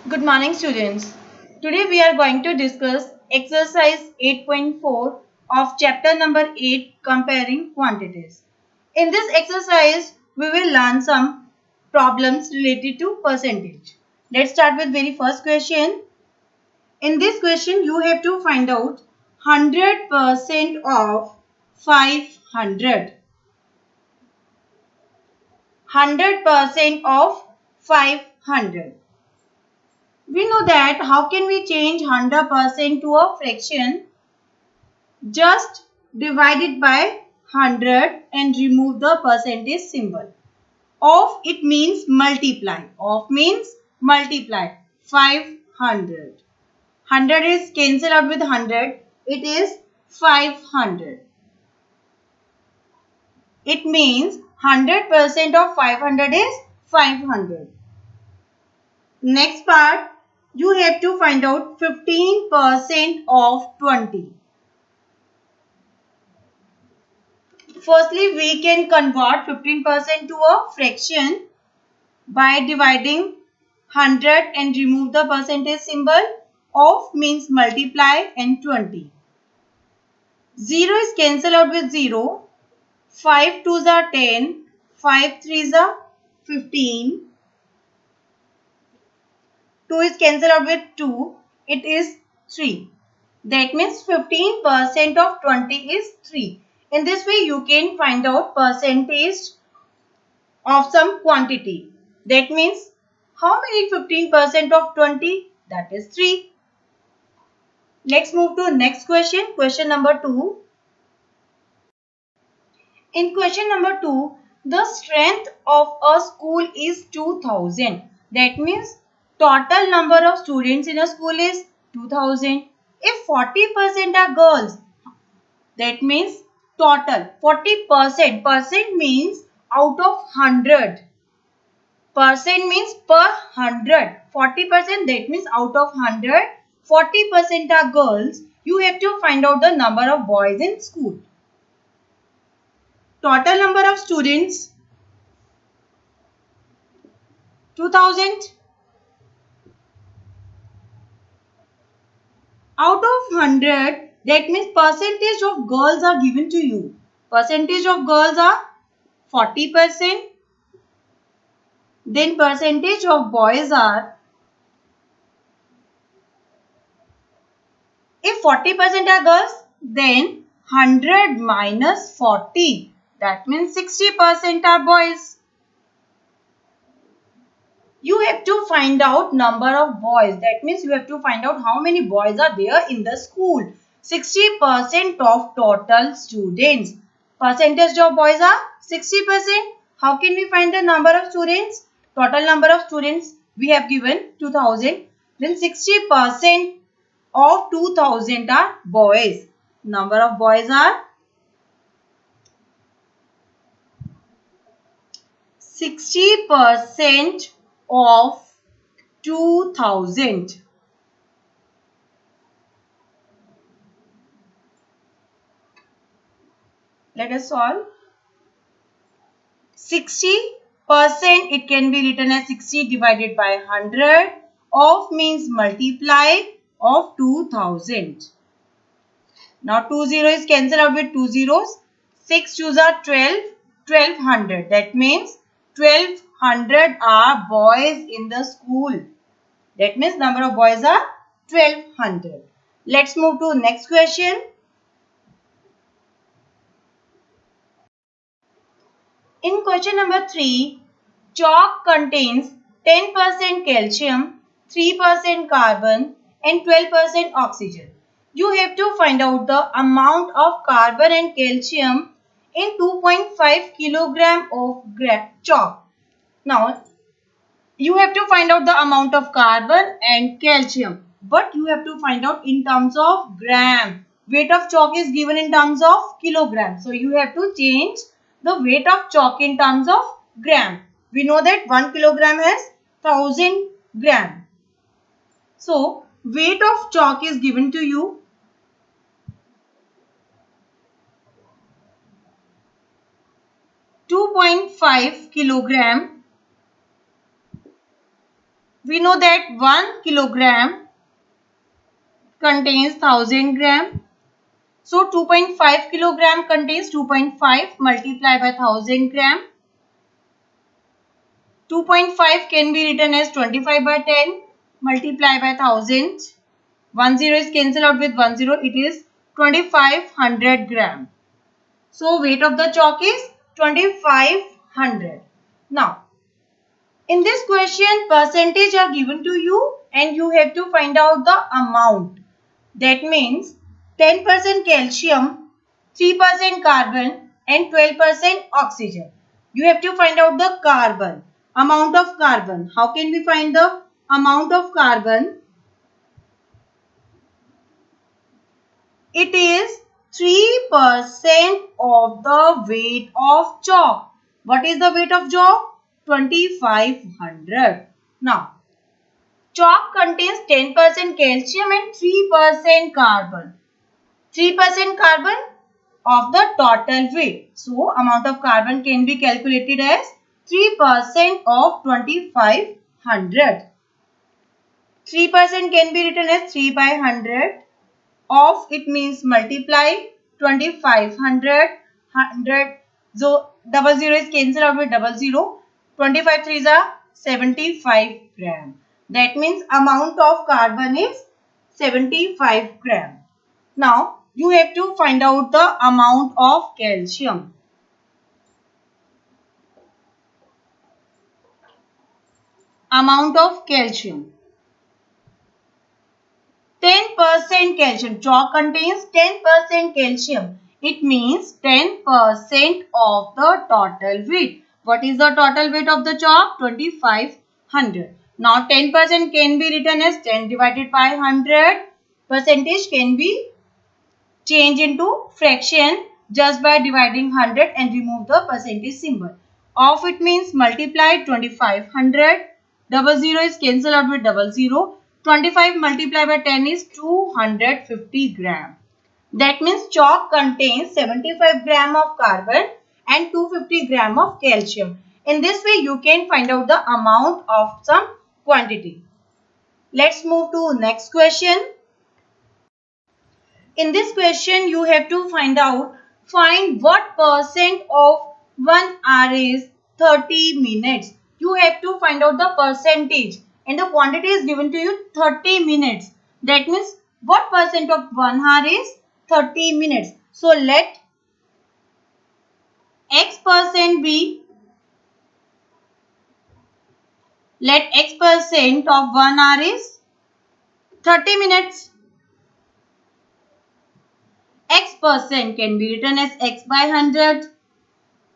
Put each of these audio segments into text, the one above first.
Good morning, students. Today we are going to discuss exercise 8.4 of chapter number 8, comparing quantities. In this exercise, we will learn some problems related to percentage. Let's start with very first question. In this question, you have to find out 100% of 500. 100% of 500. We know that how can we change 100% to a fraction? Just divide it by 100 and remove the percentage symbol. Of it means multiply. Of means multiply. 500. 100 is cancelled out with 100. It is 500. It means 100% of 500 is 500. Next part, you have to find out 15% of 20. Firstly, we can convert 15% to a fraction by dividing 100 and remove the percentage symbol. Of means multiply and 20. 0 is cancelled out with 0. 5 2s are 10. 5 3s are 15. 2 is cancelled out with 2. It is 3. That means 15% of 20 is 3. In this way, you can find out percentage of some quantity. That means how many 15% of 20? That is 3. Let's move to next question. Question number 2. In question number 2, the strength of a school is 2000. That means total number of students in a school is 2000. If 40% are girls, that means total 40%. Percent means out of 100. Percent means per 100. 40% that means out of 100. 40% are girls. You have to find out the number of boys in school. Total number of students 2000. Out of 100, that means percentage of girls are given to you. Percentage of girls are 40%. Then percentage of boys are, if 40% are girls, then 100 minus 40. That means 60% are boys. You have to find out number of boys. That means you have to find out how many boys are there in the school. 60% of total students. Percentage of boys are 60%. How can we find the number of students? Total number of students we have given 2000. Then 60% of 2000 are boys. Number of boys are 60% of 2000. Let us solve. 60%, it can be written as 60 divided by 100. Of means multiply of 2000. Now 20 is cancelled out with 2 zeros. 6 2s are 12. 1200. That means 1200 are boys in the school. That means number of boys are 1200. Let's move to next question. In question number 3, chalk contains 10% calcium, 3% carbon and 12% oxygen. You have to find out the amount of carbon and calcium in 2.5 kilogram of chalk. Now, you have to find out the amount of carbon and calcium, but you have to find out in terms of gram. Weight of chalk is given in terms of kilogram. So, you have to change the weight of chalk in terms of gram. We know that 1 kilogram has 1000 gram. So, weight of chalk is given to you. .5 kilogram We know that 1 kilogram contains 1000 gram. So 2.5 kilogram contains 2.5 multiplied by 1000 gram. 2.5 can be written as 25 by 10 multiplied by 1000. 10 is cancelled out with 10. It is 2500 gram. So weight of the chalk is 2500. Now, in this question, percentage are given to you and you have to find out the amount. That means 10% calcium, 3% carbon and 12% oxygen. You have to find out the carbon, amount of carbon. How can we find the amount of carbon? It is 3% of the weight of chalk. What is the weight of chalk? 2500. Now, chalk contains 10% calcium and 3% carbon. 3% carbon of the total weight. So, amount of carbon can be calculated as 3% of 2500. 3% can be written as 3 by 100. Of it means multiply 2500. 100. So, 00 is cancelled out with 00. 25 3s are 75 gram. That means amount of carbon is 75 gram. Now, you have to find out the amount of calcium. Amount of calcium. 10% calcium. Chalk contains 10% calcium. It means 10% of the total weight. What is the total weight of the chalk? 2500. Now 10% can be written as 10 divided by 100. Percentage can be changed into fraction just by dividing 100 and remove the percentage symbol. Of it means multiply 2500. 00 is cancelled out with 00. 25 multiplied by 10 is 250 gram. That means chalk contains 75 gram of carbon and 250 gram of calcium. In this way, you can find out the amount of some quantity. Let's move to next question. In this question, you have to find what percent of 1 hour is 30 minutes. You have to find out the percentage and the quantity is given to you 30 minutes. That means what percent of 1 hour is 30 minutes. So let x percent of 1 hour is 30 minutes. X percent can be written as x by 100.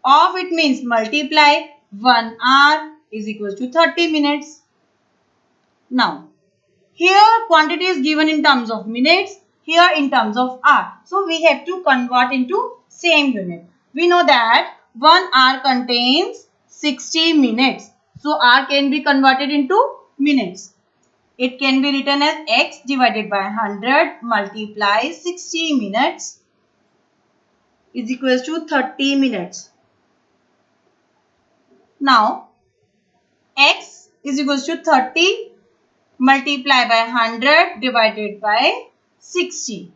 Of it means multiply 1 hour is equal to 30 minutes. Now, here quantity is given in terms of minutes, here in terms of hour. So, we have to convert into same unit. We know that 1 hour contains 60 minutes. So, hour can be converted into minutes. It can be written as x divided by 100 multiply 60 minutes is equal to 30 minutes. Now, x is equal to 30 multiplied by 100 divided by 60.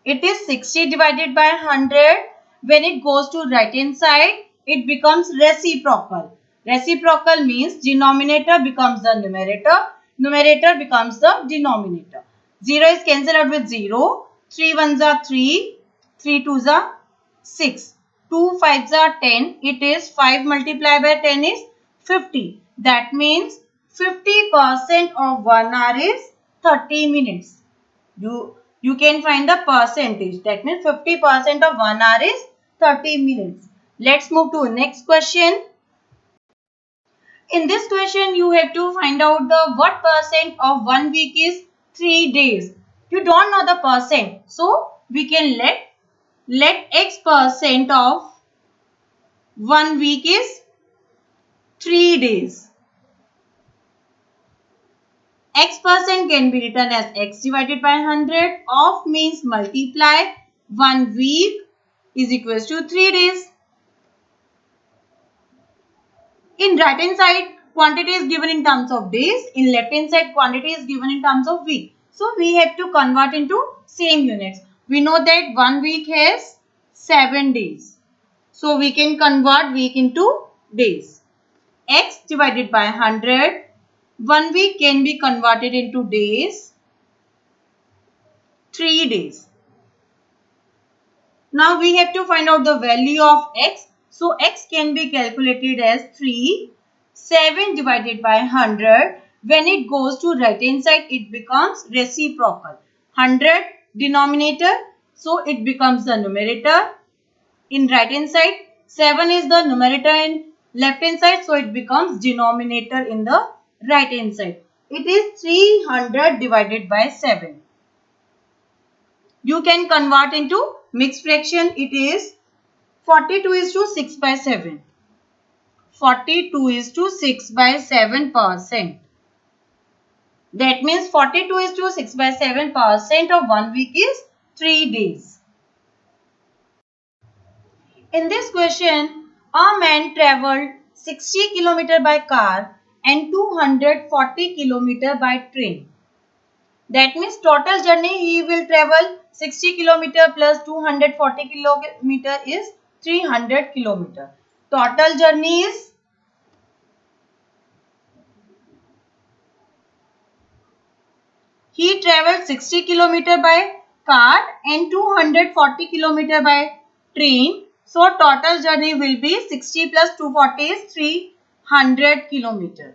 It is 60 divided by 100. When it goes to right hand side, it becomes reciprocal. Reciprocal means denominator becomes the numerator. Numerator becomes the denominator. 0 is cancelled out with 0. 3 ones are 3. 3 twos are 6. 2 fives are 10. It is 5 multiplied by 10 is 50. That means 50% of 1 hour is 30 minutes. You can find the percentage. That means 50% of 1 hour is 30 minutes. Let's move to next question. In this question, you have to find out the what percent of 1 week is 3 days. You don't know the percent. So, we can let x percent of 1 week is 3 days. X percent can be written as x divided by 100. Of means multiply 1 week is equals to 3 days. In right hand side, quantity is given in terms of days. In left hand side, quantity is given in terms of week. So we have to convert into same units. We know that 1 week has 7 days. So we can convert week into days. X divided by 100. 1 week can be converted into days. 3 days. Now we have to find out the value of x. So x can be calculated as 3. 7 divided by 100. When it goes to right hand side, it becomes reciprocal. 100 denominator, so it becomes the numerator in right hand side. 7 is the numerator in left hand side, so it becomes denominator in the right hand side. It is 300 divided by 7. You can convert into mixed fraction. It is 42 is to 6 by 7. 42 is to 6 by 7%. That means 42 is to 6 by 7% of 1 week is 3 days. In this question, a man traveled 60 km by car and 240 km by train. That means total journey he will travel 60 km plus 240 km is 300 km. Total journey is he travelled 60 km by car and 240 km by train. So total journey will be 60 plus 240 is 300 km.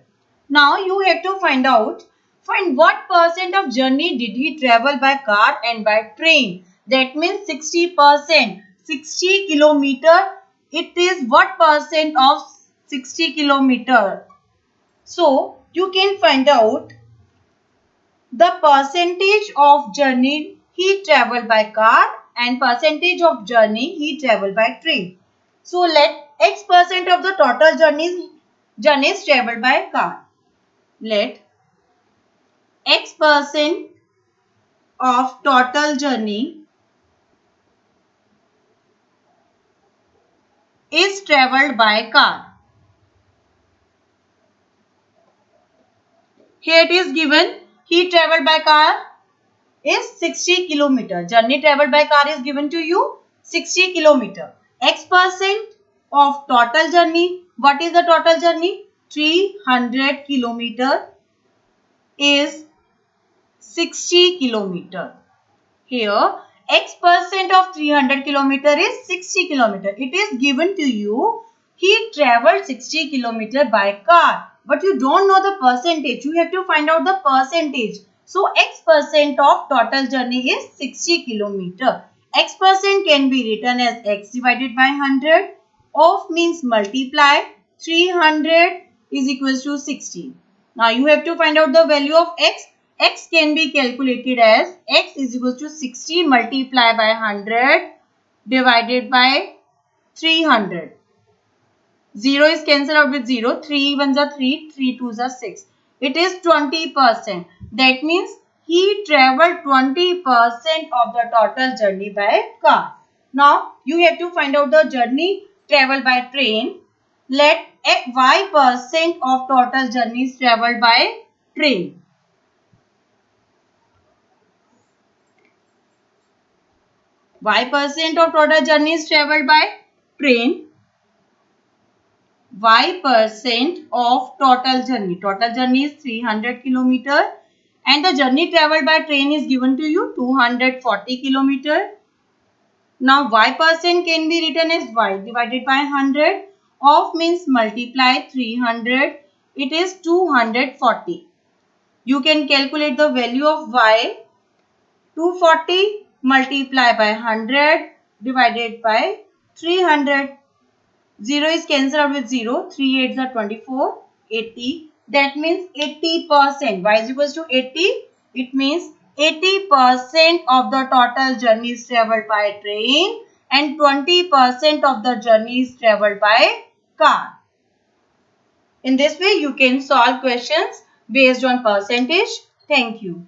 Now you have to find what percent of journey did he travel by car and by train. That means 60%. 60 kilometer. It is what percent of 60 kilometer? So you can find out the percentage of journey he travelled by car and percentage of journey he travelled by train. So let x percent of the total journeys travelled by car. Let x percent of total journey is travelled by car. Here it is given he travelled by car is 60 km. Journey travelled by car is given to you 60 km. X percent of total journey. What is the total journey? 300 km is 60 km. Here x percent of 300 km is 60 km. It is given to you he travelled 60 km by car. But you don't know the percentage. You have to find out the percentage. So x percent of total journey is 60 km. X percent can be written as x divided by 100. Of means multiply. 300 is equals to 60. Now you have to find out the value of x. X can be calculated as x is equals to 60 multiplied by 100 divided by 300. 0 is cancelled out with 0. 3 ones are 3. 3 twos are 6. It is 20%. That means he travelled 20% of the total journey by car. Now you have to find out the journey travelled by train. Let y percent of total journeys travelled by train. Y percent of total journeys travelled by train. Y percent of total journey. Total journey is 300 km and the journey travelled by train is given to you 240 km. Now y percent can be written as y divided by 100. Of means multiply 300. It is 240. You can calculate the value of y. 240 multiplied by 100 divided by 300. 0 is cancelled out with 0. 3 8s are 24. 80. That means 80%. Y is equals to 80. It means 80% of the total journey is travelled by train and 20% of the journey is travelled by car. In this way, you can solve questions based on percentage. Thank you.